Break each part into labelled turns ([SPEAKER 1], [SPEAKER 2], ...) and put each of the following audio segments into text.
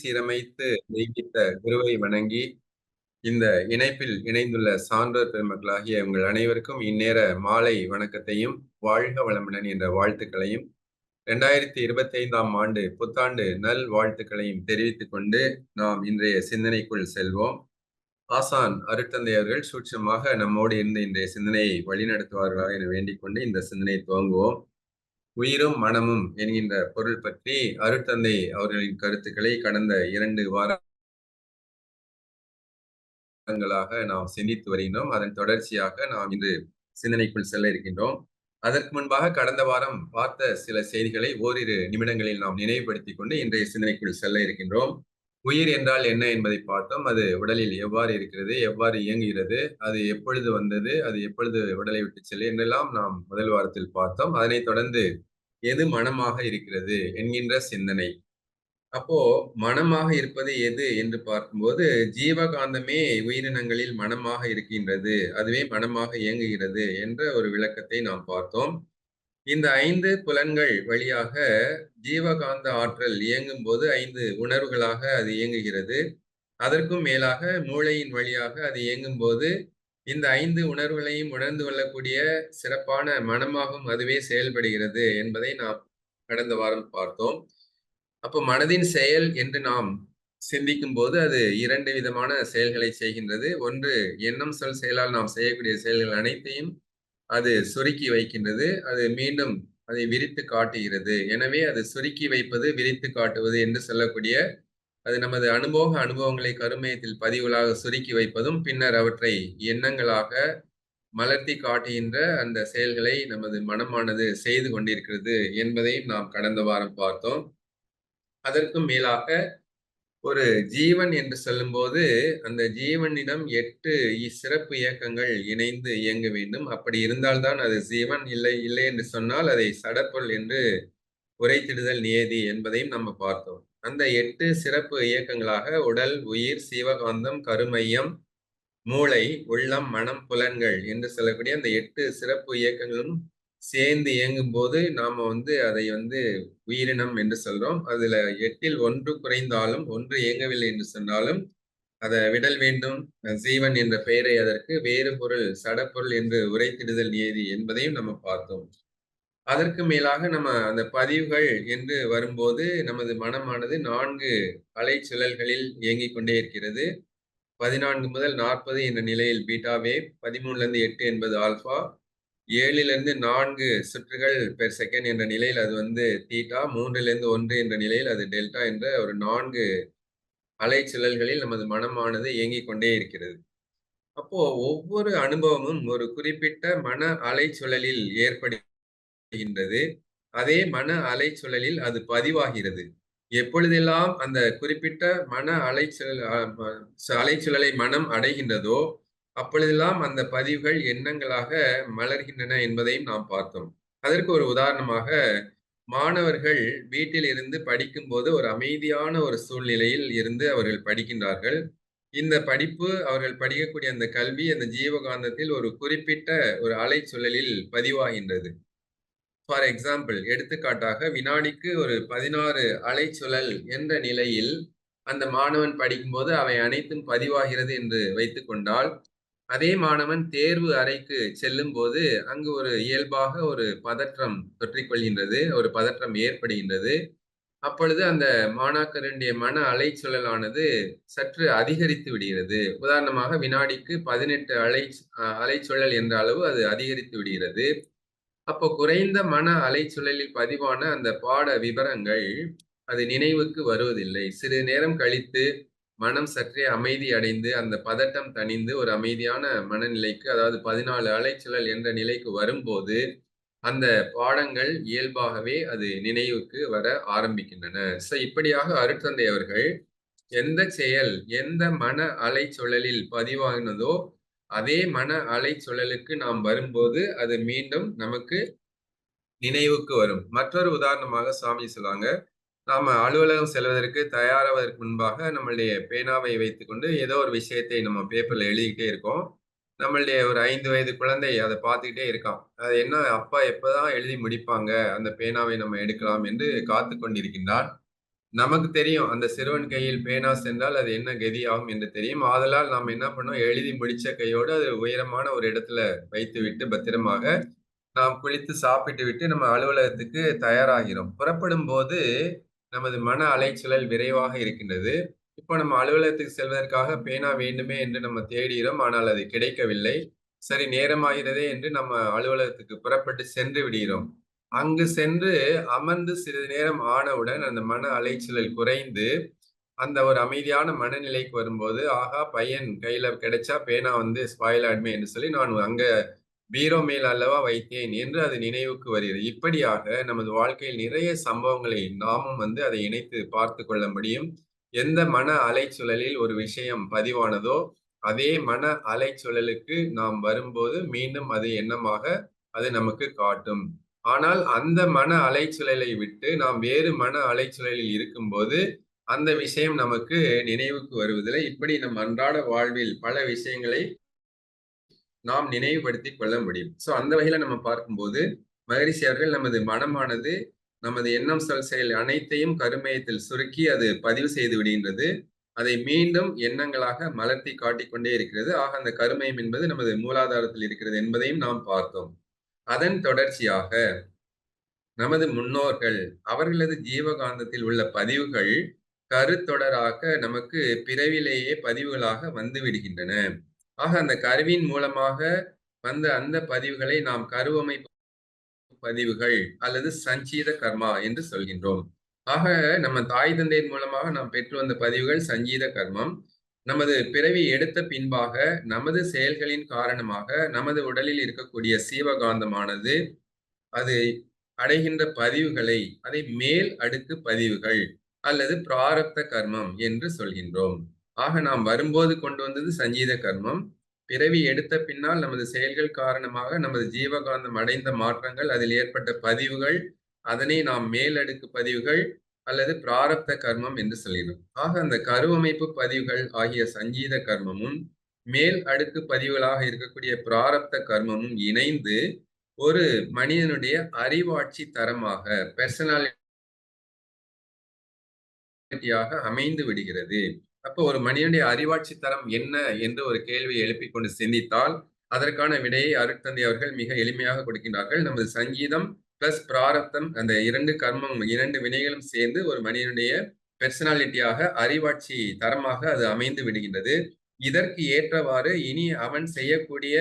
[SPEAKER 1] சீரமைத்து மெய்ப்பித்த குருவை வணங்கி, இந்த இணைப்பில் இணைந்துள்ள சான்றோர் பெருமக்களாகிய உங்கள் அனைவருக்கும் இந்நேர மாலை வணக்கத்தையும், வாழ்க வளமுடன் என்ற வாழ்த்துக்களையும், 2025ஆம் ஆண்டு புத்தாண்டு நல் வாழ்த்துக்களையும் தெரிவித்துக் கொண்டு, நாம் இன்றைய சிந்தனைக்குள் செல்வோம். ஆசான் அருட்தந்தை அவர்கள் சூட்சமாக நம்மோடு இருந்து இன்றைய சிந்தனையை வழிநடத்துவார்களாக என வேண்டிக் கொண்டு இந்த சிந்தனையை துவங்குவோம். உயிரும் மனமும் என்கின்ற பொருள் பற்றி அருட்தந்தை அவர்களின் கருத்துக்களை கடந்த 2 வாரங்களாக நாம் சிந்தித்து வருகின்றோம். அதன் தொடர்ச்சியாக நாம் இன்று சிந்தனைக்குள் செல்ல இருக்கின்றோம். அதற்கு முன்பாக கடந்த வாரம் பார்த்த சில செய்திகளை ஓரிரு நிமிடங்களில் நாம் நினைவுபடுத்திக் கொண்டு இன்றைய சிந்தனைக்குள் செல்ல இருக்கின்றோம். உயிர் என்றால் என்ன என்பதை பார்த்தோம். அது உடலில் எவ்வாறு இருக்கிறது, எவ்வாறு இயங்குகிறது, அது எப்பொழுது வந்தது, அது எப்பொழுது உடலை விட்டு செல்லும் என்றெல்லாம் நாம் முதல் வாரத்தில் பார்த்தோம். அதனைத் தொடர்ந்து எது மனமாக இருக்கிறது என்கின்ற சிந்தனை. அப்போ மனமாக இருப்பது எது என்று பார்க்கும்போது, ஜீவகாந்தமே உயிரினங்களில் மனமாக இருக்கின்றது. அதுவே மனமாக இயங்குகிறது என்ற ஒரு விளக்கத்தை நாம் பார்த்தோம். இந்த 5 புலன்கள் வழியாக ஜீவகாந்த ஆற்றல் இயங்கும்போது 5 உணர்வுகளாக அது இயங்குகிறது. அதற்கும் மேலாக மூளையின் வழியாக அது இயங்கும்போது, இந்த 5 உணர்வுகளையும் உணர்ந்து கொள்ளக்கூடிய சிறப்பான மனமாகவும் அதுவே செயல்படுகிறது என்பதை நாம் கடந்த வாரம் பார்த்தோம். அப்போ மனதின் செயல் என்று நாம் சிந்திக்கும்போது, அது 2 விதமான செயல்களை செய்கின்றது. ஒன்று எண்ணம், சொல், செயலால் நாம் செய்யக்கூடிய செயல்கள் அனைத்தையும் அது சுருக்கி வைக்கின்றது. அது மீண்டும் அதை விரித்து காட்டுகிறது. எனவே அது சுருக்கி வைப்பது, விரித்து காட்டுவது என்று சொல்லக்கூடிய அது நமது அனுபவங்களை கருமையத்தில் பதிவுகளாக சுருக்கி வைப்பதும், பின்னர் அவற்றை எண்ணங்களாக மலர்த்தி காட்டுகின்ற அந்த செயல்களை நமது மனமானது செய்து கொண்டிருக்கிறது என்பதையும் நாம் கடந்த வாரம் பார்த்தோம். அதற்கும் மேலாக ஒரு ஜீவன் என்று சொல்லும்போது, அந்த ஜீவனிடம் 8 சிறப்பு இயக்கங்கள் இணைந்து இயங்க வேண்டும். அப்படி இருந்தால்தான் அது ஜீவன். இல்லை என்று சொன்னால் அதை சடப்பொருள் என்று உரைத்திடுதல் நியதி என்பதையும் நம்ம பார்த்தோம். அந்த 8 சிறப்பு இயக்கங்களாக உடல், உயிர், சீவகாந்தம், கருமையம், மூளை, உள்ளம், மனம், புலன்கள் என்று சொல்லக்கூடிய அந்த 8 சிறப்பு இயக்கங்களும் சேர்ந்து இயங்கும்போது நாம அதை உயிரினம் என்று சொல்றோம். அதுல 8ல் 1 குறைந்தாலும், 1 இயங்கவில்லை என்று சொன்னாலும் அதை விடல் வேண்டும். ஜீவன் என்ற பெயரை அதற்கு வேறு பொருள், சடப்பொருள் என்று உரைத்திடுதல் நியதி என்பதையும் நம்ம பார்த்தோம். அதற்கு மேலாக நம்ம அந்த பதிவுகள் என்று வரும்போது, நமது மனமானது 4 அலைச்சுழல்களில் இயங்கிக் கொண்டே இருக்கிறது. 14 முதல் 40 என்ற நிலையில் பீட்டா வேவ், 13லிருந்து 8 என்பது ஆல்பா, 7லிருந்து 4 சுற்றுகள் பெர் செகண்ட் என்ற நிலையில் அது தீட்டா, 3லிருந்து 1 என்ற நிலையில் அது டெல்டா என்ற ஒரு 4 அலைச்சுழல்களில் நமது மனமானது இயங்கிக் கொண்டே இருக்கிறது. அப்போ ஒவ்வொரு அனுபவமும் ஒரு குறிப்பிட்ட மன அலைச்சுழலில் ஏற்படுகின்றது. அதே மன அலைச்சுழலில் அது பதிவாகிறது. எப்பொழுதெல்லாம் அந்த குறிப்பிட்ட மன அலைச்சுழலை மனம் அடைகின்றதோ, அப்பொழுதெல்லாம் அந்த பதிவுகள் எண்ணங்களாக மலர்கின்றன என்பதையும் நாம் பார்த்தோம். அதற்கு ஒரு உதாரணமாக, மாணவர்கள் வீட்டில் இருந்து படிக்கும்போது ஒரு அமைதியான ஒரு சூழ்நிலையில் இருந்து அவர்கள் படிக்கின்றார்கள். இந்த படிப்பு, அவர்கள் படிக்கக்கூடிய அந்த கல்வி, அந்த ஜீவகாந்தத்தில் ஒரு குறிப்பிட்ட ஒரு அலைச்சுழலில் பதிவாகின்றது. ஃபார் எக்ஸாம்பிள், எடுத்துக்காட்டாக வினாடிக்கு ஒரு 16 அலைச்சுழல் என்ற நிலையில் அந்த மாணவன் படிக்கும்போது அவை அனைத்தும் பதிவாகிறது என்று வைத்துக் கொண்டால், அதே மாணவன் தேர்வு அறைக்கு செல்லும்போது அங்கு ஒரு இயல்பாக ஒரு பதற்றம் தொற்றிக்கொள்கின்றது, ஒரு பதற்றம் ஏற்படுகின்றது. அப்பொழுது அந்த மாணாக்கருடைய மன அலைச்சுழலானது சற்று அதிகரித்து விடுகிறது. உதாரணமாக வினாடிக்கு 18 அலைச்சுழல் என்ற அளவு அது அதிகரித்து விடுகிறது. அப்போ குறைந்த மன அலைச்சுழலில் பதிவான அந்த பாட விவரங்கள் அது நினைவுக்கு வருவதில்லை. சிறிது நேரம் கழித்து மனம் சற்றே அமைதி அடைந்து அந்த பதட்டம் தணிந்து ஒரு அமைதியான மனநிலைக்கு, அதாவது 14 அலைச்சுழல் என்ற நிலைக்கு வரும்போது அந்த பாடங்கள் இயல்பாகவே அது நினைவுக்கு வர ஆரம்பிக்கின்றன. இப்படியாக அருட்தந்தை அவர்கள் எந்த செயல் எந்த மன அலைச்சுழலில் பதிவாகினதோ அதே மன அலைச்சுழலுக்கு நாம் வரும்போது அது மீண்டும் நமக்கு நினைவுக்கு வரும். மற்றொரு உதாரணமாக சாமி சொல்லுவாங்க, நாம அலுவலகம் செல்வதற்கு தயாராவதற்கு முன்பாக நம்மளுடைய பேனாவை வைத்துக்கொண்டு ஏதோ ஒரு விஷயத்தை நம்ம பேப்பர்ல எழுதிக்கிட்டே இருக்கோம். நம்மளுடைய ஒரு 5 வயது குழந்தை அதை பார்த்துக்கிட்டே இருக்கான். அது என்ன, அப்பா எப்பதான் எழுதி முடிப்பாங்க, அந்த பேனாவை நம்ம எடுக்கலாம் என்று காத்து கொண்டிருக்கின்றான். நமக்கு தெரியும் அந்த சிறுவன் கையில் பேனா சென்றால் அது என்ன கதியாகும் என்று தெரியும். ஆதலால் நாம் என்ன பண்ணோம், எழுதி முடிச்ச கையோடு அது உயரமான ஒரு இடத்துல வைத்துவிட்டு பத்திரமாக நாம் குளித்து சாப்பிட்டு விட்டு நம்ம அலுவலகத்துக்கு தயாராகிறோம். புறப்படும்போது நமது மன அலைச்சலல் விரைவாக இருக்கின்றது. இப்போ நம்ம அலுவலகத்துக்கு செல்வதற்காக பேனா வேண்டுமே என்று நம்ம தேடுகிறோம். ஆனால் அது கிடைக்கவில்லை. சரி நேரமாகிறதே என்று நம்ம அலுவலகத்துக்கு புறப்பட்டு சென்று விடுகிறோம். அங்கு சென்று அமர்ந்து சிறிது நேரம் ஆனவுடன் அந்த மன அலைச்சலல் குறைந்து, அந்த ஒரு அமைதியான மனநிலைக்கு வரும்போது, ஆஹா! பையன் கையில கிடைச்சா பேனா வந்து ஸ்பாயில் ஆயிடுமே என்று சொல்லி நான் அங்க பீரோ மேல் அல்லவா வைத்தேன் என்று அது நினைவுக்கு வருகிறது. இப்படியாக நமது வாழ்க்கையில் நிறைய சம்பவங்களை நாமும் வந்து அதை இணைத்து பார்த்துக் கொள்ள முடியும். எந்த மன அலைச்சூழலில் ஒரு விஷயம் பதிவானதோ, அதே மன அலைச்சூழலுக்கு நாம் வரும்போது மீண்டும் அது எண்ணமாக அது நமக்கு காட்டும். ஆனால் அந்த மன அலைச்சூழலை விட்டு நாம் வேறு மன அலைச்சூழலில் இருக்கும்போது, அந்த விஷயம் நமக்கு நினைவுக்கு வருவதில்லை. இப்படி நம் அன்றாட வாழ்வில் பல விஷயங்களை நாம் நினைவுபடுத்திக் கொள்ள முடியும். அந்த வகையில நம்ம பார்க்கும்போது, மகரிஷி அவர்கள் நமது மனமானது, நமது எண்ணம், சொல், செயல் அனைத்தையும் கருமையத்தில் சுருக்கி அது பதிவு செய்து விடுகின்றது. அதை மீண்டும் எண்ணங்களாக மலர்த்தி காட்டிக் கொண்டே இருக்கிறது. ஆக அந்த கருமையம் என்பது நமது மூலாதாரத்தில் இருக்கிறது என்பதையும் நாம் பார்த்தோம். அதன் தொடர்ச்சியாக நமது முன்னோர்கள், அவர்களது ஜீவகாந்தத்தில் உள்ள பதிவுகள் கருத்தொடராக நமக்கு பிறவிலேயே பதிவுகளாக வந்து விடுகின்றன. ஆக அந்த கருவின் மூலமாக வந்த அந்த பதிவுகளை நாம் கருவமைப்பு பதிவுகள் அல்லது சஞ்சீத கர்மா என்று சொல்கின்றோம். ஆக நம்ம தாய் தந்தையின் மூலமாக நாம் பெற்று வந்த பதிவுகள் சஞ்சீத கர்மம். நமது பிறவி எடுத்த பின்பாக நமது செயல்களின் காரணமாக நமது உடலில் இருக்கக்கூடிய சீவகாந்தமானது அது அடைகின்ற பதிவுகளை அதை மேல் அடுக்கு பதிவுகள் அல்லது பிராரப்த கர்மம் என்று சொல்கின்றோம். ஆக நாம் வரும்போது கொண்டு வந்தது சஞ்சீத கர்மம். பிறவி எடுத்த பின்னால் நமது செயல்கள் காரணமாக நமது ஜீவகாந்தம் அடைந்த மாற்றங்கள், அதில் ஏற்பட்ட பதிவுகள், அதனை நாம் மேலடுக்கு பதிவுகள் அல்லது பிராரப்த கர்மம் என்று சொல்கிறோம். ஆக அந்த கருவமைப்பு பதிவுகள் ஆகிய சஞ்சீத கர்மமும், மேல் அடுக்கு பதிவுகளாக இருக்கக்கூடிய பிராரப்த கர்மமும் இணைந்து ஒரு மனிதனுடைய அறிவாட்சி தரமாக பெர்சனாலிட்டியாக அமைந்து விடுகிறது. அப்போ ஒரு மனிதனுடைய அறிவாட்சி தரம் என்ன என்று ஒரு கேள்வியை எழுப்பிக் கொண்டு சிந்தித்தால், அதற்கான விடையை அருட்தந்தை அவர்கள் மிக எளிமையாக கொடுக்கின்றார்கள். நமது சங்கீதம் பிளஸ் பிராரப்தம் அந்த 2 கர்மம் 2 வினைகளும் சேர்ந்து ஒரு மனிதனுடைய பெர்சனாலிட்டியாக அறிவாட்சி தரமாக அது அமைந்து விடுகின்றது. இதற்கு ஏற்றவாறு இனி அவன் செய்யக்கூடிய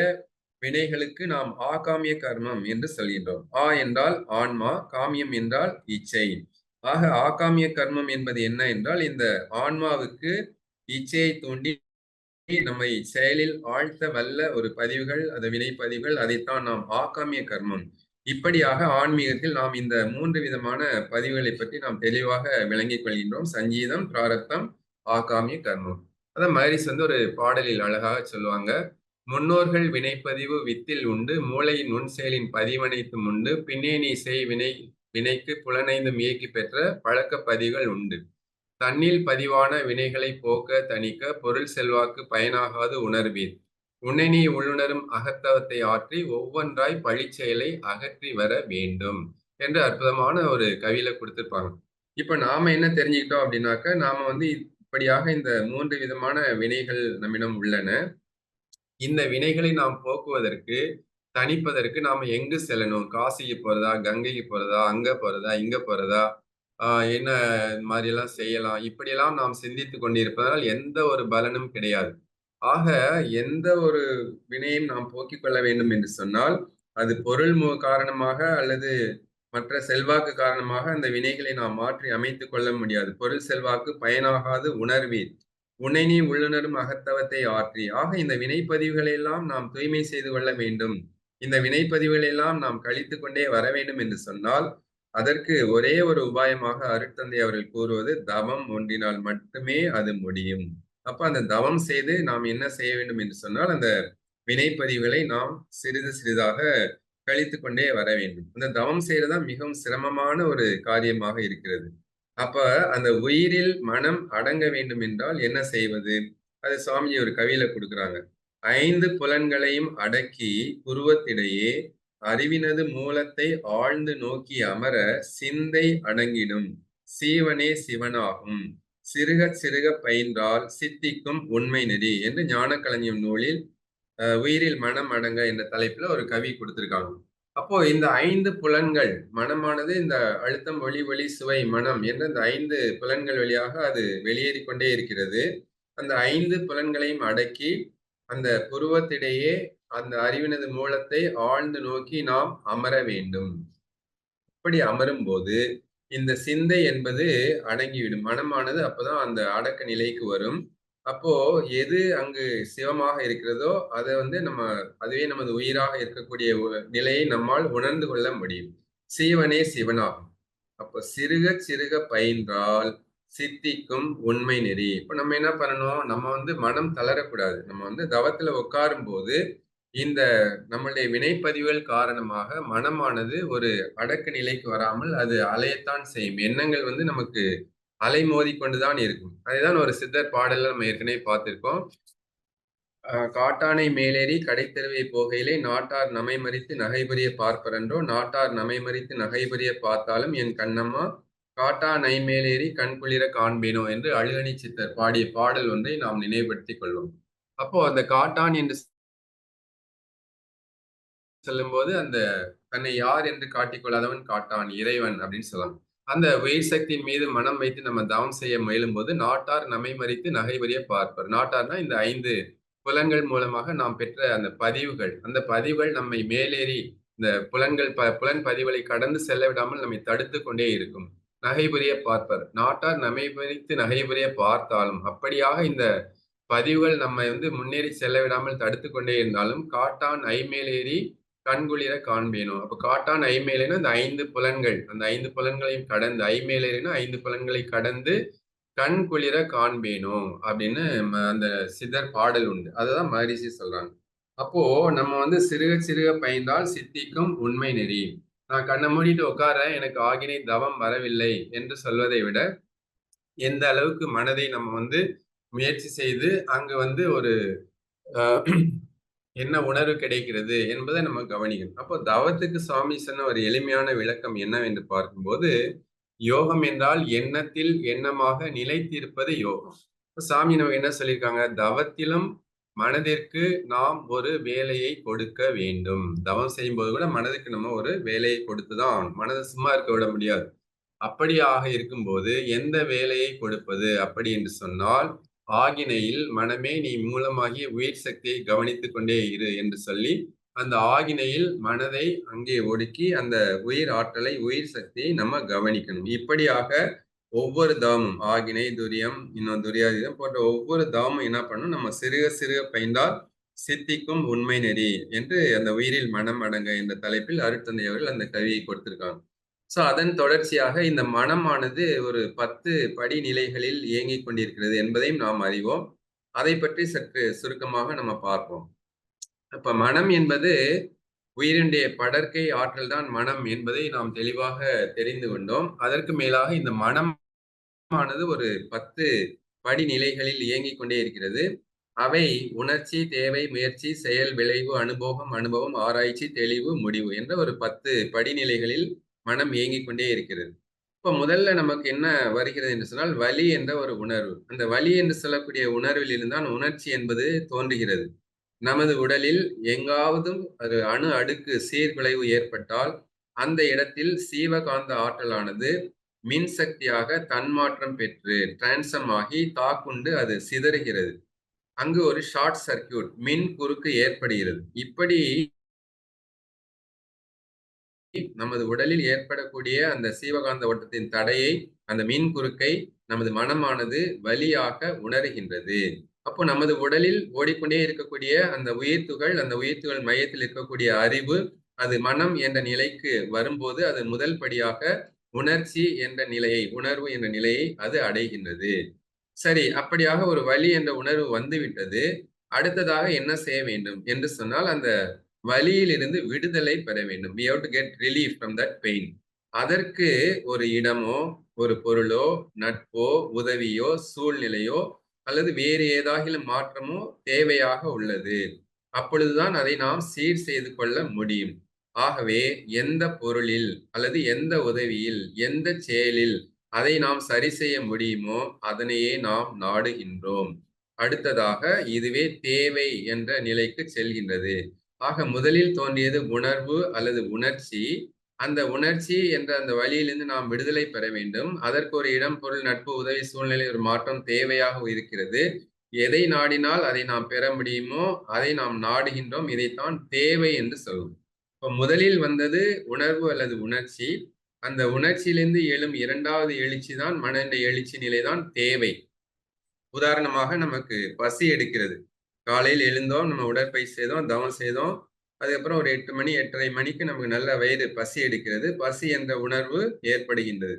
[SPEAKER 1] வினைகளுக்கு நாம் ஆகாமிய கர்மம் என்று சொல்கின்றோம். என்றால் ஆன்மா, காமியம் என்றால் இச்சை. ஆக ஆகாமிய கர்மம் என்பது என்ன என்றால், இந்த ஆன்மாவுக்கு இச்சையை தூண்டி நம்மை செயலில் ஆழ்த்த வல்ல ஒரு பதிவுகள், அந்த வினை பதிவுகள், அதைத்தான் நாம் ஆகாமிய கர்மம். இப்படியாக ஆன்மீகத்தில் நாம் இந்த 3 விதமான பதிவுகளை பற்றி நாம் தெளிவாக விளங்கிக் கொள்கின்றோம். சஞ்சீதம், பிராரத்தம், ஆகாமிய கர்மம். அதான் மகரிஷி வந்து ஒரு பாடலில் அழகாக சொல்லுவாங்க. முன்னோர்கள் வினைப்பதிவு வித்தில் உண்டு, மூளையின் நுண்செயலின் பதிவனைத்தும் உண்டு, பின்னே நீ செய் வினைக்கு புலனைந்தும் இயக்கி பெற்ற பழக்கப் பதிவுகள் உண்டு. தன்னில் பதிவான வினைகளை போக்க தணிக்க பொருள் செல்வாக்கு பயனாகாது உணர்வீர். உன்னை நீ உள்ளுணரும் அகத்தவத்தை ஆற்றி ஒவ்வொன்றாய் பழிச்செயலை அகற்றி வர வேண்டும் என்று அற்புதமான ஒரு கவியில கொடுத்திருப்பாங்க. இப்ப நாம என்ன தெரிஞ்சுக்கிட்டோம் அப்படின்னாக்க, நாம வந்து இப்படியாக இந்த 3 விதமான வினைகள் நம்மிடம் உள்ளன. இந்த வினைகளை நாம் போக்குவதற்கு, தணிப்பதற்கு நாம எங்கு செல்லணும்? காசிக்கு போறதா? கங்கைக்கு போறதா? அங்க போறதா? இங்க போறதா? ஆ என்ன மாரியெல்லாம் செய்யலாம்? இப்படியெல்லாம் நாம் சிந்தித்துக் கொண்டிருப்பதனால் எந்த ஒரு பலனும் கிடையாது. ஆக எந்த ஒரு வினையும் நாம் போக்கிக் கொள்ள வேண்டும் என்று சொன்னால், அது பொருள் காரணமாக அல்லது மற்ற செல்வாக்கு காரணமாக அந்த வினைகளை நாம் மாற்றி அமைத்துக் கொள்ள முடியாது. பொருள் செல்வாக்கு பயனாகாது உணர்வீர். உன்னை நீ உள்ளுணரும் அகத்தவத்தை ஆற்றி. ஆக இந்த வினைப்பதிவுகளை எல்லாம் நாம் தூய்மை செய்து கொள்ள வேண்டும். இந்த வினைப்பதிவுகளை எல்லாம் நாம் கழித்துக் கொண்டே வர வேண்டும் என்று சொன்னால், அதற்கு ஒரே ஒரு உபாயமாக அருட்தந்தை அவர்கள் கூறுவது தவம் ஒன்றினால் மட்டுமே அது முடியும். அப்ப அந்த தவம் செய்து நாம் என்ன செய்ய வேண்டும் என்று சொன்னால், அந்த வினைப்பதிவுகளை நாம் சிறிது சிறிதாக கழித்துக் கொண்டே வர வேண்டும். அந்த தவம் செய்யறதுதான் மிகவும் சிரமமான ஒரு காரியமாக இருக்கிறது. அப்ப அந்த உயிரில் மனம் அடங்க வேண்டும் என்றால் என்ன செய்வது? அது சுவாமிஜி ஒரு கவியில குடுக்குறாங்க. 5 புலன்களையும் அடக்கி புருவத்திடையே அறிவினது மூலத்தை ஆழ்ந்து நோக்கி அமர சிந்தை அடங்கிடும். சீவனே சிவனாகும். சிறுகச் சிறுகப் பயின்றால் சித்திக்கும் உண்மை நெறி என்று ஞானக்களஞ்சியம் நூலில் உயிரில் மனம் அடங்க என்ற தலைப்புல ஒரு கவி கொடுத்திருக்காங்க. அப்போ இந்த 5 புலன்கள் மனமானது இந்த அழுத்தம், ஒளி, ஒளி, சுவை, மனம் என்ற இந்த 5 புலன்கள் வழியாக அது வெளியேறிக் கொண்டே இருக்கிறது. அந்த 5 புலன்களையும் அடக்கி அந்த புருவத்திடையே அந்த அறிவினது மூலத்தை ஆழ்ந்து நோக்கி நாம் அமர வேண்டும். அப்படி அமரும்போது இந்த சிந்தை என்பது அடங்கிவிடும். மனமானது அப்பதான் அந்த அடக்க நிலைக்கு வரும். அப்போ எது அங்கு சிவமாக இருக்கிறதோ, அத வந்து அதுவே நமது உயிராக இருக்கக்கூடிய நிலையை நம்மால் உணர்ந்து கொள்ள முடியும். சீவனே சிவனாகும். அப்ப சிறுகச் சிறுக பயின்றால் சித்திக்கும் உண்மை நெறி. இப்ப நம்ம என்ன பண்ணணும்? நம்ம வந்து மனம் தளரக்கூடாது. நம்ம வந்து தவத்துல உட்காரும்போது, இந்த நம்மளுடைய வினைப்பதிவுகள் காரணமாக மனமானது ஒரு அடக்க நிலைக்கு வராமல் அது அலையத்தான் செய்யும். எண்ணங்கள் வந்து நமக்கு அலைமோதிக் கொண்டுதான் இருக்கும். அதுதான் ஒரு சித்தர் பாடல்ல நம்ம ஏற்கனவே பார்த்திருக்கோம். காட்டானை மேலேறி கடைத்தெருவை போகையிலே நாட்டார் நமைமறித்து நகைபுரிய பார்ப்பரன்றோ நாட்டார் நமைமறித்து நகைபுரிய பார்த்தாலும் என் கண்ணம்மா காட்டா நை மேலேறி கண்குளிர காண்பேனோ என்று அழுகணி சித்தர் பாடிய பாடல் ஒன்றை நாம் நினைவுபடுத்திக் கொள்வோம். அப்போ அந்த காட்டான் என்று சொல்லும்போது அந்த தன்னை யார் என்று காட்டிக்கொள்ளாதவன் காட்டான் இறைவன் அப்படின்னு சொல்லலாம். அந்த உயிர் சக்தியின் மீது மனம் வைத்து நம்ம தவம் செய்ய முயலும்போது நாட்டார் நம்மை மறித்து நகைபுரிய பார்ப்பர். நாட்டார்னா இந்த 5 புலன்கள் மூலமாக நாம் பெற்ற அந்த பதிவுகள். அந்த பதிவுகள் நம்மை மேலேறி இந்த புலன் பதிவுகளை கடந்து செல்ல விடாமல் நம்மை தடுத்துக் கொண்டே இருக்கும். நகைபுரிய பார்ப்பர். நாட்டார் நம்மை மறித்து நகைபுரிய பார்த்தாலும் அப்படியாக இந்த பதிவுகள் நம்மை வந்து முன்னேறி செல்ல விடாமல் தடுத்துக் கொண்டே இருந்தாலும் காட்டான் ஐமேலேறி கண்குளிர காண்பேனோ. அப்ப காட்டான் ஐமேலேன்னா அந்த 5 புலன்கள். அந்த 5 புலன்களையும் கடந்து ஐமேலேறினா 5 புலன்களை கடந்து கண் குளிர காண்பேனோ அப்படின்னு அந்த சித்தர் பாடல் உண்டு. அததான் மகரிஷி சொல்றாங்க. அப்போ நம்ம வந்து சிறுக சிறுக பயின்றால் சித்திக்கும் உண்மை நெறி. நான் கண்ண மூடிட்டு உட்கார்றேன், எனக்கு ஆகினை தவம் வரவில்லை என்று சொல்வதை விட, எந்த அளவுக்கு மனதை நம்ம வந்து முயற்சி செய்து அங்கு வந்து ஒரு அ என்ன உணர்வு கிடைக்கிறது என்பதை நம்ம கவனிக்கணும். அப்போ தவத்துக்கு சுவாமி சொன்ன ஒரு எளிமையான விளக்கம் என்னவென்று பார்க்கும்போது, யோகம் என்றால் எண்ணத்தில் எண்ணமாக நிலைத்திருப்பது யோகம். இப்ப சாமி நமக்கு என்ன சொல்லியிருக்காங்க? தவத்திலும் மனதிற்கு நாம் ஒரு வேலையை கொடுக்க வேண்டும். தவம் செய்யும்போது கூட மனதுக்கு நம்ம ஒரு வேலையை கொடுத்து தான் ஆகணும். மனத சும்மா இருக்க விட முடியாது. அப்படியாக இருக்கும்போது எந்த வேலையை கொடுப்பது அப்படி என்று சொன்னால், ஆகினையில் மனமே நீ மூலமாகிய உயிர் சக்தியை கவனித்துக் கொண்டே இரு என்று சொல்லி, அந்த ஆகினையில் மனதை அங்கே ஒடுக்கி அந்த உயிர் ஆற்றலை, உயிர் சக்தியை நம்ம கவனிக்கணும். இப்படியாக ஒவ்வொரு தவமும் ஆகினை, துரியம், இன்னும் துரியாதீதம் போன்ற ஒவ்வொரு தவமும் என்ன பண்ணணும், நம்ம சிறுக சிறுக பயின்றால் சித்திக்கும் உண்மை நெறி என்று அந்த உயிரில் மனம் அடங்க என்ற தலைப்பில் அருட்தந்தை அவர்கள் அந்த கவியை கொடுத்திருக்காங்க. அதன் தொடர்ச்சியாக இந்த மனமானது ஒரு 10 படிநிலைகளில் இயங்கிக் கொண்டிருக்கிறது என்பதையும் நாம் அறிவோம். அதைப் பற்றி சற்று சுருக்கமாக நம்ம பார்ப்போம். அப்ப மனம் என்பது உயிரினுடைய படர்க்கை ஆற்றல் தான் மனம் என்பதை நாம் தெளிவாக தெரிந்து கொண்டோம். அதற்கு மேலாக இந்த மனமானது ஒரு 10 படிநிலைகளில் இயங்கிக் கொண்டே இருக்கிறது. அவை உணர்ச்சி, தேவை, முயற்சி, செயல், விளைவு, அனுபோகம், அனுபவம், ஆராய்ச்சி, தெளிவு, முடிவு என்ற ஒரு 10 படிநிலைகளில் மனம் இயங்கிக் கொண்டே இருக்கிறது. இப்ப முதல்ல நமக்கு என்ன வருகிறது என்று சொன்னால், வலி என்ற ஒரு உணர்வு. அந்த வலி என்று சொல்லக்கூடிய உணர்வில் இருந்தால் உணர்ச்சி என்பது தோன்றுகிறது. நமது உடலில் எங்காவதும் ஒரு அணு அடுக்கு சீர்குலைவு ஏற்பட்டால், அந்த இடத்தில் சீவகாந்த ஆற்றலானது மின்சக்தியாக தன்மாற்றம் பெற்று டிரான்ஸ்ஃபார்ம் ஆகி தாக்குண்டு அது சிதறுகிறது. அங்கு ஒரு ஷார்ட் சர்க்யூட் மின் குறுக்கு ஏற்படுகிறது. இப்படி நமது உடலில் ஏற்படக்கூடிய அந்த சீவகாந்த ஓட்டத்தின் தடையை, அந்த மின் குறுக்கை நமது மனமானது வலியாக உணர்கின்றது. அப்போ நமது உடலில் ஓடிக்கொண்டே இருக்கக்கூடிய அந்த உயிர்த்துகள், அந்த உயிர்த்துகள் மையத்தில் இருக்கக்கூடிய அறிவு, அது மனம் என்ற நிலைக்கு வரும்போது, அது முதல் படியாக உணர்ச்சி என்ற நிலையை, உணர்வு என்ற நிலையை அது அடைகின்றது. சரி, அப்படியாக ஒரு வலி என்ற உணர்வு வந்துவிட்டது. அடுத்ததாக என்ன செய்ய வேண்டும் என்று சொன்னால், அந்த வலியிலிருந்து விடுதலை பெற வேண்டும். We have to get relief from that pain. அதற்கு ஒரு இடமோ, ஒரு பொருளோ, நட்போ, உதவியோ, சூழ்நிலையோ அல்லது வேறு ஏதாகிலும் மாற்றமோ தேவையாக உள்ளது. அப்பொழுதுதான் அதை நாம் சீர் செய்து கொள்ள முடியும். ஆகவே எந்த பொருளில் அல்லது எந்த உதவியில், எந்த செயலில் அதை நாம் சரி செய்ய முடியுமோ அதனையே நாம் நாடுகின்றோம். அடுத்ததாக இதுவே தேவை என்ற நிலைக்கு செல்கின்றது. ஆக முதலில் தோன்றியது உணர்வு அல்லது உணர்ச்சி. அந்த உணர்ச்சி என்ற அந்த வழியிலிருந்து நாம் விடுதலை பெற வேண்டும். அதற்கு ஒரு இடம், பொருள், நட்பு, உதவி, சூழ்நிலை, ஒரு மாற்றம் தேவையாக இருக்கிறது. எதை நாடினால் அதை நாம் பெற முடியுமோ அதை நாம் நாடுகின்றோம். இதைத்தான் தேவை என்று சொல்வோம். இப்ப முதலில் வந்தது உணர்வு அல்லது உணர்ச்சி. அந்த உணர்ச்சியிலிருந்து எழும் 2வது எழுச்சி தான் மனநிலை எழுச்சி நிலைதான் தேவை. உதாரணமாக நமக்கு பசி எடுக்கிறது. காலையில் எழுந்தோம், நம்ம உடற்பயிற்சி செய்தோம், தவம் செய்தோம். அதுக்கப்புறம் ஒரு 8 மணி, 8:30 மணிக்கு நமக்கு நல்ல வயிறு பசி எடுக்கிறது. பசி என்ற உணர்வு ஏற்படுகின்றது.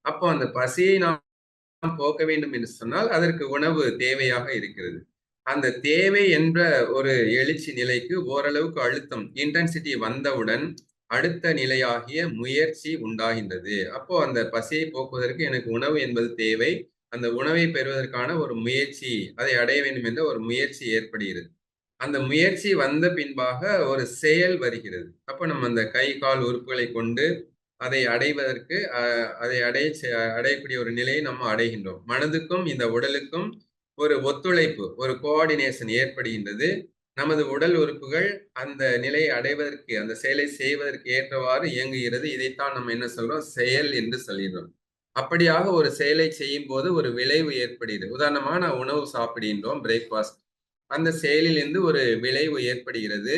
[SPEAKER 1] அப்போ அந்த பசியை நாம் போக்க வேண்டும் என்று சொன்னால் அதற்கு உணவு தேவையாக இருக்கிறது. அந்த தேவை என்ற ஒரு எழுச்சி நிலைக்கு ஓரளவுக்கு அழுத்தம் இன்டென்சிட்டி வந்தவுடன் அடுத்த நிலையாகிய முயற்சி உண்டாகின்றது. அப்போ அந்த பசியை போக்குவதற்கு எனக்கு உணவு என்பது தேவை. அந்த உணவை பெறுவதற்கான ஒரு முயற்சி, அதை அடைய வேண்டும் என்ற ஒரு முயற்சி ஏற்படுகிறது. அந்த முயற்சி வந்த பின்பாக ஒரு செயல் வருகிறது. அப்ப நம்ம அந்த கை, கால் உறுப்புகளை கொண்டு அதை அடைவதற்கு அதை அடையக்கூடிய ஒரு நிலையை நம்ம அடைகின்றோம். மனதுக்கும் இந்த உடலுக்கும் ஒரு ஒத்துழைப்பு, ஒரு கோஆர்டினேஷன் ஏற்படுகின்றது. நமது உடல் உறுப்புகள் அந்த நிலையை அடைவதற்கு, அந்த செயலை செய்வதற்கு ஏற்றவாறு இயங்குகிறது. இதைத்தான் நம்ம என்ன சொல்றோம்? செயல் என்று சொல்கிறோம். அப்படியாக ஒரு செயலை செய்யும்போது ஒரு விளைவு ஏற்படுகிறது. உதாரணமா நான் உணவு சாப்பிடுகின்றோம், பிரேக்ஃபாஸ்ட். அந்த செயலிலிருந்து ஒரு விளைவு ஏற்படுகிறது.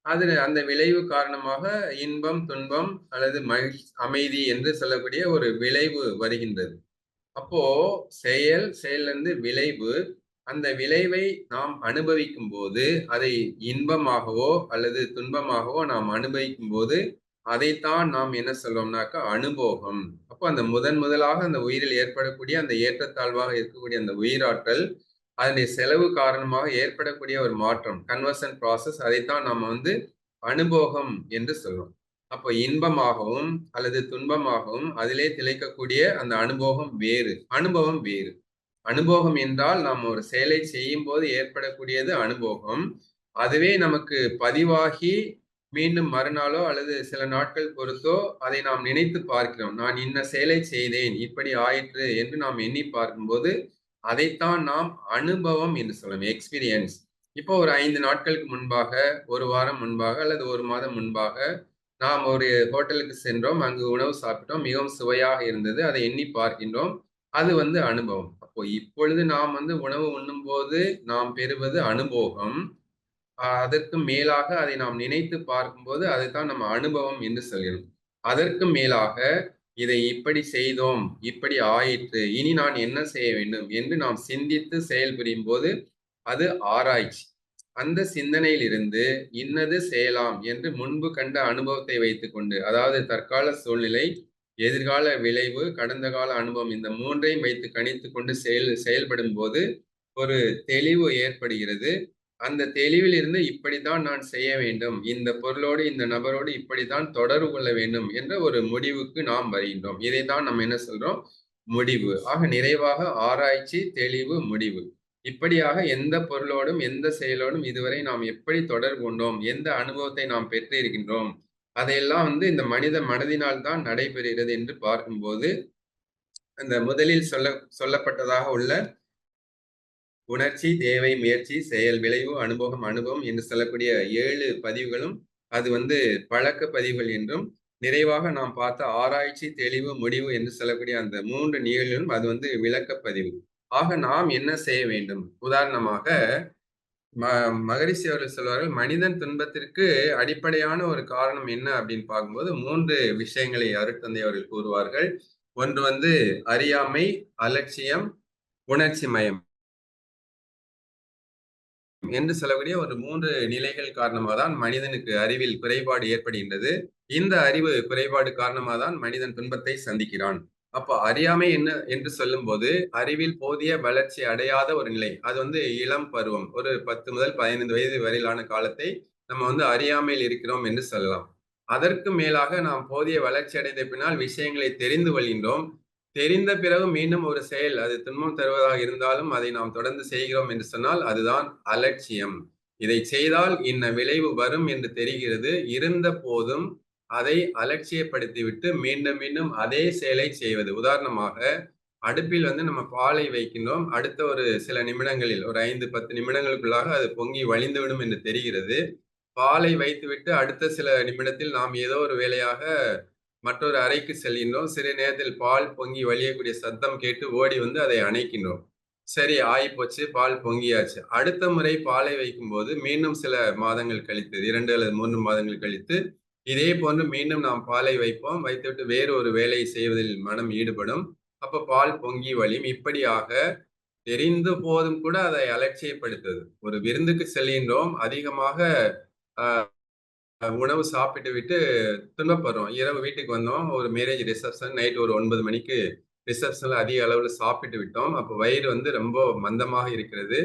[SPEAKER 1] அந்த விளைவு காரணமாக இன்பம், துன்பம் அல்லது அமைதி என்று சொல்லக்கூடிய ஒரு விளைவு வருகின்றது. அப்போ செயலிருந்து விளைவு. அந்த விளைவை நாம் அனுபவிக்கும்போது, அதை இன்பமாகவோ அல்லது துன்பமாகவோ நாம் அனுபவிக்கும்போது, அதைத்தான் நாம் என்ன சொல்றோம்னாக்கா அனுபோகம். அப்போ அந்த முதலாக அந்த உயிரில் ஏற்படக்கூடிய அந்த ஏற்றத்தாழ்வாக இருக்கக்கூடிய அந்த உயிராற்றல், அதனுடைய செலவு காரணமாக ஏற்படக்கூடிய ஒரு மாற்றம், கன்வர்ஷன் ப்ராசஸ், அதைத்தான் நம்ம அனுபோகம் என்று சொல்றோம். அப்போ இன்பமாகவும் அல்லது துன்பமாகவும் அதிலே திளைக்கக்கூடிய அந்த அனுபவம் வேறு. அனுபவம் வேறு. அனுபோகம் என்றால் நாம் ஒரு செயலை செய்யும்போது ஏற்படக்கூடியது அனுபோகம். அதுவே நமக்கு பதிவாகி மீண்டும் மறுநாளோ அல்லது சில நாட்கள் பொறுத்தோ அதை நாம் நினைத்து பார்க்கிறோம். நான் இன்ன செயலை செய்தேன், இப்படி ஆயிற்று என்று நாம் எண்ணி பார்க்கும்போது அதைத்தான் நாம் அனுபவம் என்று சொல்லுவோம். எக்ஸ்பீரியன்ஸ். இப்போ ஒரு 5 நாட்களுக்கு முன்பாக, 1 வாரம் முன்பாக அல்லது 1 மாதம் முன்பாக நாம் ஒரு ஹோட்டலுக்கு சென்றோம். அங்கு உணவு சாப்பிட்டோம். மிகவும் சுவையாக இருந்தது. அதை எண்ணி பார்க்கின்றோம். அது அனுபவம். அப்போ இப்பொழுது நாம் உணவு உண்ணும்போது நாம் பெறுவது அனுபோகம். அதற்கு மேலாக அதை நாம் நினைத்து பார்க்கும்போது அதைத்தான் நம்ம அனுபவம் என்று சொல்கிறோம். அதற்கு மேலாக இதை இப்படி செய்தோம், இப்படி ஆயிற்று, இனி நான் என்ன செய்ய வேண்டும் என்று நாம் சிந்தித்து செயல்புரியும் போது அது ஆராய்ச்சி. அந்த சிந்தனையிலிருந்து இன்னது செய்யலாம் என்று முன்பு கண்ட அனுபவத்தை வைத்துக்கொண்டு, அதாவது தற்கால சூழ்நிலை, எதிர்கால விளைவு, கடந்த கால அனுபவம், இந்த 3ஐயும் வைத்து கணித்துக் கொண்டு செயல்படும் போது ஒரு தெளிவு ஏற்படுகிறது. அந்த தெளிவில் இருந்து இப்படித்தான் நான் செய்ய வேண்டும், இந்த பொருளோடு இந்த நபரோடு இப்படித்தான் தொடர்பு கொள்ள வேண்டும் என்ற ஒரு முடிவுக்கு நாம் வருகின்றோம். இதைத்தான் நம்ம என்ன சொல்றோம்? முடிவு. ஆக நிறைவாக ஆராய்ச்சி, தெளிவு, முடிவு. இப்படியாக எந்த பொருளோடும் எந்த செயலோடும் இதுவரை நாம் எப்படி தொடர்பு கொண்டோம், எந்த அனுபவத்தை நாம் பெற்று இருக்கின்றோம், அதையெல்லாம் இந்த மனித மனதினால் தான் நடைபெறுகிறது என்று பார்க்கும்போது அந்த முதலில் சொல்லப்பட்டதாக உள்ள உணர்ச்சி, தேவை, முயற்சி, செயல், விளைவு, அனுபவம் என்று சொல்லக்கூடிய 7 பதிவுகளும் அது பழக்க பதிவுகள் என்றும், நிறைவாக நாம் பார்த்த ஆராய்ச்சி, தெளிவு, முடிவு என்று சொல்லக்கூடிய அந்த 3 நிகழ்வுகளும் அது விளக்க பதிவு. ஆக நாம் என்ன செய்ய வேண்டும்? உதாரணமாக மகரிஷி அவர்கள் சொல்வார்கள், மனிதன் துன்பத்திற்கு அடிப்படையான ஒரு காரணம் என்ன அப்படின்னு பார்க்கும்போது 3 விஷயங்களை அருட்தந்தை அவர்கள் கூறுவார்கள். ஒன்று அறியாமை, அலட்சியம், உணர்ச்சி மயம் என்று சொல்லக்கூடிய ஒரு 3 நிலைகள் காரணமாக தான் மனிதனுக்கு அறிவில் குறைபாடு ஏற்படுகின்றது. இந்த அறிவு குறைபாடு காரணமாக தான் மனிதன் துன்பத்தை சந்திக்கிறான். அப்போ அறியாமை என்ன என்று சொல்லும்போது அறிவில் போதிய வளர்ச்சி அடையாத ஒரு நிலை. அது இளம் பருவம். ஒரு 10 முதல் 15 வயது வரையிலான காலத்தை நம்ம அறியாமையில் இருக்கிறோம் என்று சொல்லலாம். அதற்கு மேலாக நாம் போதிய வளர்ச்சி அடைந்த பின்னால் விஷயங்களை தெரிந்து கொள்கின்றோம். தெரிந்த பிறகு மீண்டும் ஒரு செயல், அது துன்பம் தருவதாக இருந்தாலும் அதை நாம் தொடர்ந்து செய்கிறோம் என்று சொன்னால் அதுதான் அலட்சியம். இதை செய்தால் இன்ன விளைவு வரும் என்று தெரிகிறது. இருந்த போதும் அதை அலட்சியப்படுத்திவிட்டு மீண்டும் மீண்டும் அதே செயலை செய்வது. உதாரணமாக, அடுப்பில் வந்து நம்ம பாலை வைக்கின்றோம். அடுத்த ஒரு சில நிமிடங்களில் ஒரு 5, 10 நிமிடங்களுக்குள்ளாக அது பொங்கி வழிந்துவிடும் என்று தெரிகிறது. பாலை வைத்துவிட்டு அடுத்த சில நிமிடத்தில் நாம் ஏதோ ஒரு வேலையாக மற்றொரு அறைக்கு செல்கின்றோம். சிறிது நேரத்தில் பால் பொங்கி வழியக்கூடிய சத்தம் கேட்டு ஓடி வந்து அதை அணைக்கின்றோம். சரி ஆயிப்போச்சு, பால் பொங்கியாச்சு. அடுத்த முறை பாலை வைக்கும்போது மீண்டும் சில மாதங்கள் கழித்து 2 அல்லது 3 மாதங்கள் கழித்து, இதே போன்று மீண்டும் நாம் பாலை வைப்போம். வைத்துவிட்டு வேறு ஒரு வேலை செய்வதில் மனம் ஈடுபடும். அப்ப பால் பொங்கி வழியும். இப்படியாக தெரிந்து போதும் கூட அதை அலட்சியப்படுத்துவது. ஒரு விருந்துக்கு செல்கின்றோம். அதிகமாக அ உணவு சாப்பிட்டு விட்டு துன்பப்படுறோம். இரவு வீட்டுக்கு வந்தோம். ஒரு மேரேஜ் ரிசப்ஷன் நைட் ஒரு 9 மணிக்கு ரிசப்ஷன்ல அதிக அளவுல சாப்பிட்டு விட்டோம். அப்ப வயிறு வந்து ரொம்ப மந்தமாக இருக்கிறது.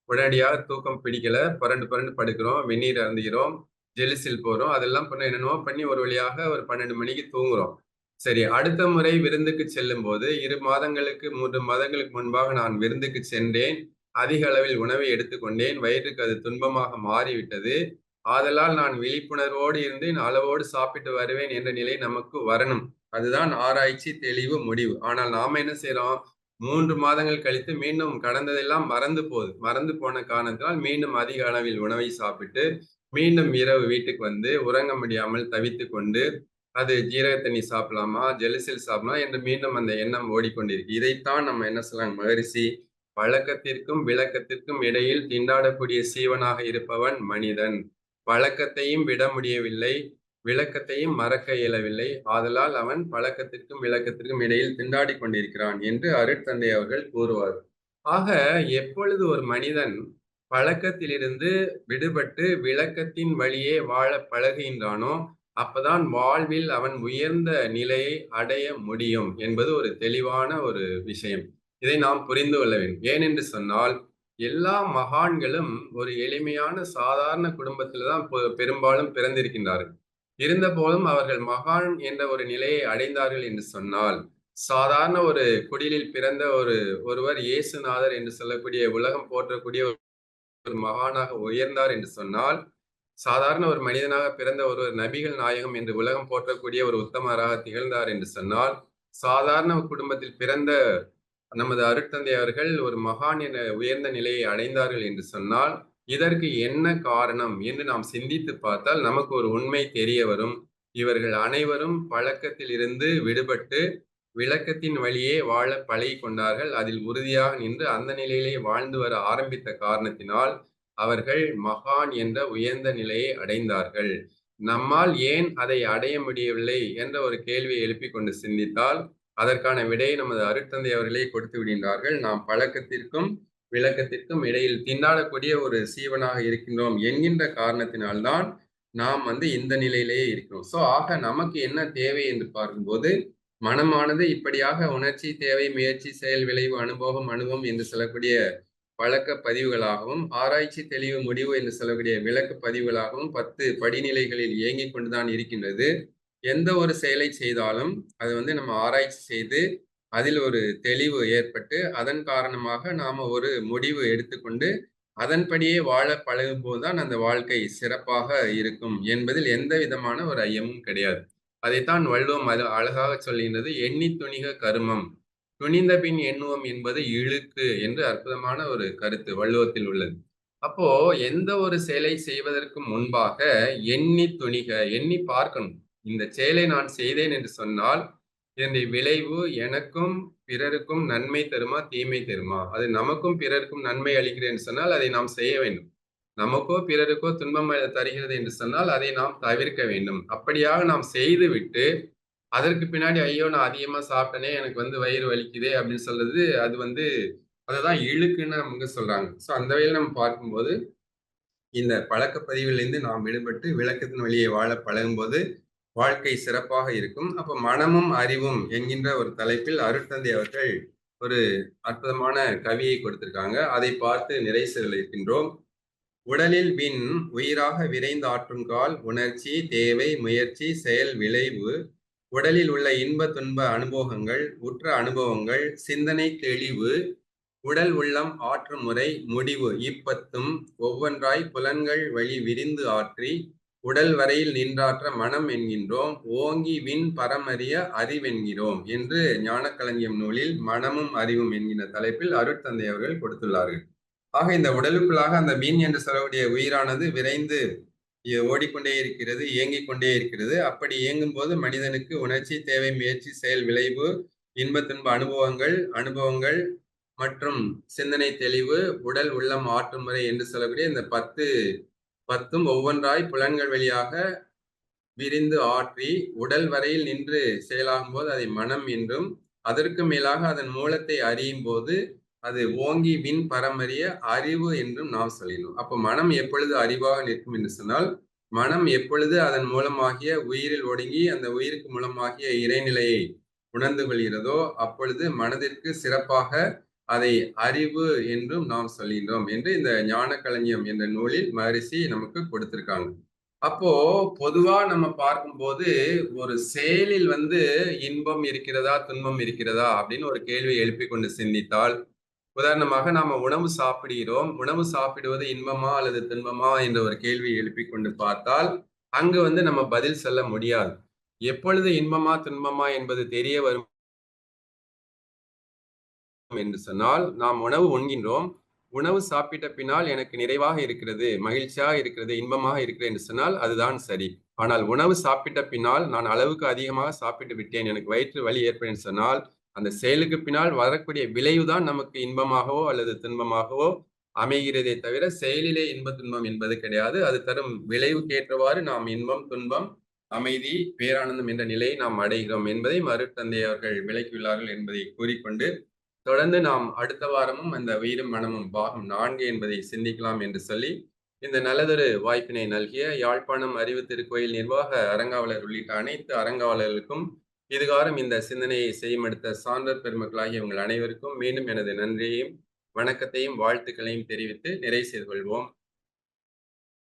[SPEAKER 1] உடனடியாக தூக்கம் பிடிக்கல. புரண்டு புரண்டு படுக்கிறோம். வெந்நீர் அருந்துகிறோம். ஜெலுசில் போறோம். அதெல்லாம் பண்ண என்னென்னமோ பண்ணி ஒரு வழியாக ஒரு 12 மணிக்கு தூங்குறோம். சரி அடுத்த முறை விருந்துக்கு செல்லும்போது 2 மாதங்களுக்கு 3 மாதங்களுக்கு முன்பாக நான் விருந்துக்கு சென்றேன். அதிக அளவில் உணவை எடுத்துக்கொண்டேன். வயிற்றுக்கு அது துன்பமாக மாறிவிட்டது. ஆதலால் நான் விழிப்புணர்வோடு இருந்து அளவோடு சாப்பிட்டு வருவேன் என்ற நிலை நமக்கு வரணும். அதுதான் ஆராய்ச்சி, தெளிவு, முடிவு. ஆனால் நாம என்ன செய்றோம்? 3 மாதங்கள் கழித்து மீண்டும் கடந்ததெல்லாம் மறந்து போகுது. மறந்து போன காரணத்தினால் மீண்டும் அதிக அளவில் உணவை சாப்பிட்டு, மீண்டும் இரவு வீட்டுக்கு வந்து உறங்க முடியாமல் தவித்துக் கொண்டு, அது ஜீரக தண்ணி சாப்பிடலாமா? ஜெலுசில் சாப்பிடலாமா? என்று மீண்டும் அந்த எண்ணம் ஓடிக்கொண்டிருக்கு. இதைத்தான் நம்ம என்ன சொல்றாங்க மகரிஷி, பழக்கத்திற்கும், விளக்கத்திற்கும் இடையில் திண்டாடக்கூடிய சீவனாக இருப்பவன் மனிதன். பழக்கத்தையும் விட முடியவில்லை. விளக்கத்தையும் மறக்க இயலவில்லை. ஆதலால் அவன் பழக்கத்திற்கும், விளக்கத்திற்கும் இடையில் திண்டாடிக் கொண்டிருக்கிறான் என்று அருட்தந்தை அவர்கள் கூறுவார். ஆக எப்பொழுது ஒரு மனிதன் பழக்கத்திலிருந்து விடுபட்டு விளக்கத்தின் வழியே வாழப் பழகுகின்றானோ, அப்பதான் வாழ்வில் அவன் உயர்ந்த நிலையை அடைய முடியும் என்பது ஒரு தெளிவான ஒரு விஷயம். இதை நாம் புரிந்து கொள்ள வேண்டும். ஏனென்று சொன்னால், எல்லா மகான்களும் ஒரு எளிமையான சாதாரண குடும்பத்தில தான் பெரும்பாலும் பிறந்திருக்கின்றார்கள். இருந்தபோதும் அவர்கள் மகான் என்ற ஒரு நிலையை அடைந்தார்கள் என்று சொன்னால், சாதாரண ஒரு குடிலில் பிறந்த ஒருவர் இயேசுநாதர் என்று சொல்லக்கூடிய உலகம் போற்றக்கூடிய ஒரு மகானாக உயர்ந்தார் என்று சொன்னால், சாதாரண ஒரு மனிதனாக பிறந்த ஒருவர் நபிகள் நாயகம் என்று உலகம் போற்றக்கூடிய ஒரு உத்தமராக திகழ்ந்தார் என்று சொன்னால், சாதாரண குடும்பத்தில் பிறந்த நமது அருட்தந்தை அவர்கள் ஒரு மகான் என்ற உயர்ந்த நிலையை அடைந்தார்கள் என்று சொன்னால், இதற்கு என்ன காரணம் என்று நாம் சிந்தித்து பார்த்தால் நமக்கு ஒரு உண்மை தெரிய வரும். இவர்கள் அனைவரும் பழக்கத்தில் இருந்து விடுபட்டு, விளக்கத்தின் வழியே வாழ பழகிக் கொண்டார்கள். அதில் உறுதியாக நின்று அந்த நிலையிலே வாழ்ந்து வர ஆரம்பித்த காரணத்தினால், அவர்கள் மகான் என்ற உயர்ந்த நிலையை அடைந்தார்கள். நம்மால் ஏன் அதை அடைய முடியவில்லை என்ற ஒரு கேள்வியை எழுப்பிக் கொண்டு சிந்தித்தால், அதற்கான விடையை நமது அருட்தந்தை அவர்களே கொடுத்து விடுகின்றார்கள். நாம் பழக்கத்திற்கும், விளக்கத்திற்கும் இடையில் திண்டாடக்கூடிய ஒரு சீவனாக இருக்கின்றோம் என்கின்ற காரணத்தினால்தான், நாம் வந்து இந்த நிலையிலேயே இருக்கிறோம். ஆக நமக்கு என்ன தேவை என்று பார்க்கும்போது, மனமானது இப்படியாக உணர்ச்சி, தேவை, முயற்சி, செயல், விளைவு, அனுபவம், அனுபவம் என்று சொல்லக்கூடிய பழக்க பதிவுகளாகவும், ஆராய்ச்சி, தெளிவு, முடிவு என்று சொல்லக்கூடிய விளக்க பதிவுகளாகவும் 10 படிநிலைகளில் இயங்கிக் கொண்டுதான் இருக்கின்றது. எந்த ஒரு செயலை செய்தாலும், அது வந்து நம்ம ஆராய்ச்சி செய்து, அதில் ஒரு தெளிவு ஏற்பட்டு, அதன் காரணமாக நாம ஒரு முடிவு எடுத்துக்கொண்டு, அதன்படியே வாழ பழகும்போது தான் அந்த வாழ்க்கை சிறப்பாக இருக்கும் என்பதில் எந்த விதமான ஒரு ஐயமும் கிடையாது. அதைத்தான் வள்ளுவம் அது அழகாக சொல்கின்றது. "எண்ணித் துணிக கருமம், துணிந்த பின் எண்ணுவோம் என்பது இழுக்கு" என்று அற்புதமான ஒரு கருத்து வள்ளுவத்தில் உள்ளது. அப்போ எந்த ஒரு செயலை செய்வதற்கு முன்பாக எண்ணித் துணிக, எண்ணி பார்க்கணும். இந்த செயலை நான் செய்தேன் என்று சொன்னால், இதனுடைய விளைவு எனக்கும், பிறருக்கும் நன்மை தருமா? தீமை தருமா? அது நமக்கும், பிறருக்கும் நன்மை அளிக்கிறது என்று சொன்னால், அதை நாம் செய்ய வேண்டும். நமக்கோ, பிறருக்கோ துன்பம் தருகிறது என்று சொன்னால், அதை நாம் தவிர்க்க வேண்டும். அப்படியாக நாம் செய்துவிட்டு, அதற்கு பின்னாடி, "ஐயோ! நான் அதிகமா சாப்பிட்டனே, எனக்கு வந்து வயிறு வலிக்குதே" அப்படின்னு சொல்றது, அது வந்து அததான் இழுக்குன்னு அவங்க சொல்றாங்க. அந்த வகையில நம்ம பார்க்கும்போது, இந்த பழக்கப்பதிவிலிருந்து நாம் விடுபட்டு விளக்கத்தின் வழியே வாழ பழகும்போது, வாழ்க்கை சிறப்பாக இருக்கும். அப்ப மனமும் அறிவும் என்கின்ற ஒரு தலைப்பில் அருட்தந்தை அவர்கள் ஒரு அற்புதமான கவியை கொடுத்திருக்காங்க. அதை பார்த்து நிறைவு இருக்கின்றோம். "உடலில் விண் உயிராக விரைந்து ஆற்றுங்கால் உணர்ச்சி, தேவை, முயற்சி, செயல், விளைவு, உடலில் உள்ள இன்ப துன்ப அனுபவங்கள், உற்ற அனுபவங்கள், சிந்தனை தெளிவு, உடல் உள்ளம் ஆற்றும் முறை, முடிவு இப்பத்தும் ஒவ்வொன்றாய் புலன்கள் வழி விரிந்து ஆற்றி, உடல் வரையில் நின்றாற்ற மனம் என்கின்றோம். ஓங்கி விண் பரமறிய அறிவென்கிறோம் என்று ஞானக்களஞ்சியம் நூலில் மனமும் அறிவும் என்கிற தலைப்பில் அருட்தந்தை அவர்கள் கொடுத்துள்ளார்கள். ஆக இந்த உடலுக்குள்ளாக அந்த விண் என்று சொல்லக்கூடிய உயிரானது விரைந்து ஓடிக்கொண்டே இருக்கிறது, இயங்கிக் கொண்டே இருக்கிறது. அப்படி இயங்கும் போது மனிதனுக்கு உணர்ச்சி, தேவை, முயற்சி, செயல், விளைவு, இன்ப துன்ப அனுபவங்கள் மற்றும் சிந்தனை தெளிவு, உடல் உள்ளம் ஆற்றும் முறை என்று சொல்லக்கூடிய இந்த 10ம் ஒவ்வொன்றாய் புலன்கள் வழியாக விரிந்து ஆற்றி உடல் வரையில் நின்று செயலாகும் போது அதை மனம் என்றும், அதற்கு மேலாக அதன் மூலத்தை அறியும் போது அது ஓங்கி விண் பரமறிய அறிவு என்றும் நாம் சொல்லினோம். அப்போ மனம் எப்பொழுது அறிவாக நிற்கும் என்று சொன்னால், மனம் எப்பொழுது அதன் மூலமாகிய உயிரில் ஒடுங்கி அந்த உயிருக்கு மூலமாகிய இறைநிலையை உணர்ந்து கொள்கிறதோ அப்பொழுது மனதிற்கு சிறப்பாக அதை அறிவு என்றும் நாம் சொல்கின்றோம் என்று இந்த ஞானக்களஞ்சியம் என்ற நூலில் மகரிஷி நமக்கு கொடுத்திருக்காங்க. அப்போ பொதுவா நம்ம பார்க்கும்போது ஒரு செயலில் இன்பம் இருக்கிறதா, துன்பம் இருக்கிறதா அப்படின்னு ஒரு கேள்வியை எழுப்பிக் கொண்டு சிந்தித்தால், உதாரணமாக நாம உணவு சாப்பிடுகிறோம். உணவு சாப்பிடுவது இன்பமா அல்லது துன்பமா என்ற ஒரு கேள்வியை எழுப்பிக் கொண்டு பார்த்தால், அங்கு நம்ம பதில் சொல்ல முடியாது. எப்பொழுது இன்பமா, துன்பமா என்பது தெரிய வரும் என்று சொன்னால், நாம் உணவு உண்கின்றோம். உணவு சாப்பிட்ட பின்னால் எனக்கு நிறைவாக இருக்கிறது, மகிழ்ச்சியாக இருக்கிறது, இன்பமாக இருக்கிறது என்று சொன்னால் அதுதான் சரி. ஆனால் உணவு சாப்பிட்ட பின்னால் நான் அளவுக்கு அதிகமாக சாப்பிட்டு விட்டேன், எனக்கு வயிற்று வலி ஏற்படும் சொன்னால், அந்த செயலுக்கு பின்னால் வரக்கூடிய விளைவுதான் நமக்கு இன்பமாகவோ அல்லது துன்பமாகவோ அமைகிறதே தவிர, செயலிலே இன்ப துன்பம் என்பது கிடையாது. அது தரும் விளைவுக்கு ஏற்றவாறு நாம் இன்பம், துன்பம், அமைதி, பேரானந்தம் என்ற நிலையை நாம் அடைகிறோம் என்பதை அருட்தந்தை அவர்கள் விளக்கியுள்ளார்கள் என்பதை கூறிக்கொண்டு, தொடர்ந்து நாம் அடுத்த வாரமும் அந்த உயிரும் மனமும் பாகம் 4 என்பதை சிந்திக்கலாம் என்று சொல்லி, இந்த நல்லதொரு வாய்ப்பினை நல்கிய யாழ்ப்பாணம் அறிவு திருக்கோயில் நிர்வாக அறங்காவலர் உள்ளிட்ட அனைத்து அறங்காவலர்களுக்கும், இதுகாரும் இந்த சிந்தனையை செய்யுமெடுத்த சான்றோர் பெருமக்களாகிய உங்கள் அனைவருக்கும் மீண்டும் எனது நன்றியையும், வணக்கத்தையும், வாழ்த்துக்களையும் தெரிவித்து நிறைவு செய்து கொள்வோம்.